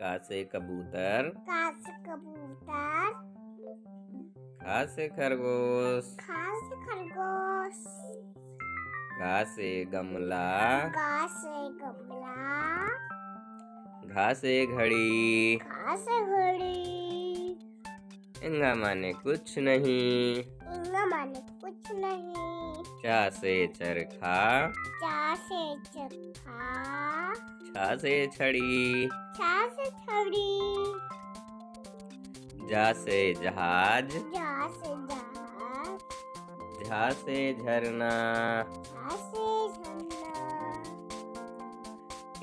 का से कबूतर। का से कबूतर। ख से खरगोश। ख से खरगोश। गा से गमला। गा से गमला। घा से घड़ी। घा से घड़ी। इंगा माने कुछ नहीं। इंगा माने कुछ नहीं। चा से चरखा। चा से चरखा। छा से छड़ी। छा से छड़ी। जा से जहाज। जा से जहाज। झा से झरना। झा से झरना।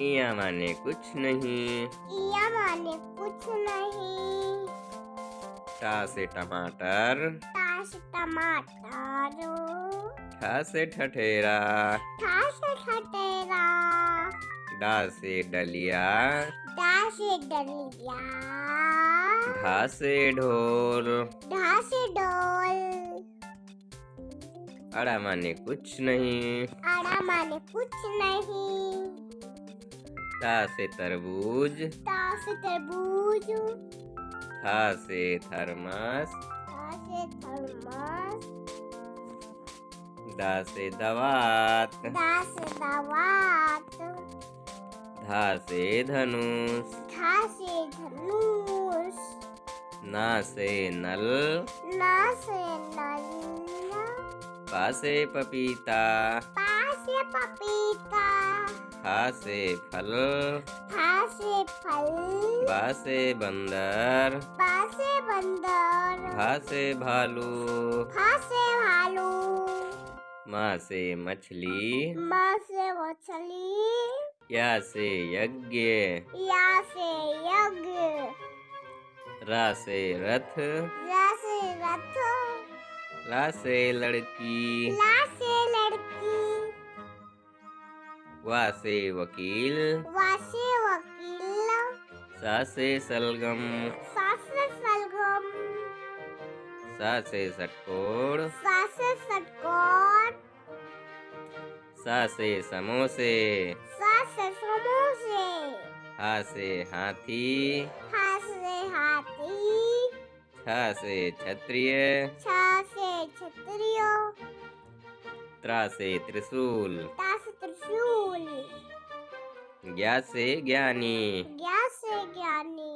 इया माने कुछ नहीं। इया माने कुछ नहीं। टा से टमाटर। टा से टमाटर। ठा से ठठेरा। ठा से ठठेरा। डा से डलिया। डा से डलिया। ढा से ढोल। ढा से डोल। अड़ा माने कुछ नहीं। आड़ा माने कुछ नहीं। ता से तरबूज। ता से तरबूज। था से थर्मस। ता से थर्मस। दा से दवात। दा से दवात। धा से धनुष। था से धनुष। ना से नल। ना से नल। पा से पपीता। पा से पपीता। फा से फल। फा से फल। बा से बंदर। बा से बंदर। भा से भालू। फा से भालू। माँ से मछली। माँ से मछली। या से यज्ञ। या से यज्ञ। रा से रथ। रा से रथ। ला से लड़की। ला से लड़की। वा से वकील। वा से वकील। सा से सलगम। सा से सलगम। सा से षटकोण। सा से षटकोण। सा से समोसे। सा से समोसे। हा से हाथी। हा से हाथी। छा से क्षत्रिय। छा से क्षत्रिय। त्रा से त्रिशूल। ता से त्रिशूल। ज्ञा से ज्ञानी। ज्ञा से ज्ञानी।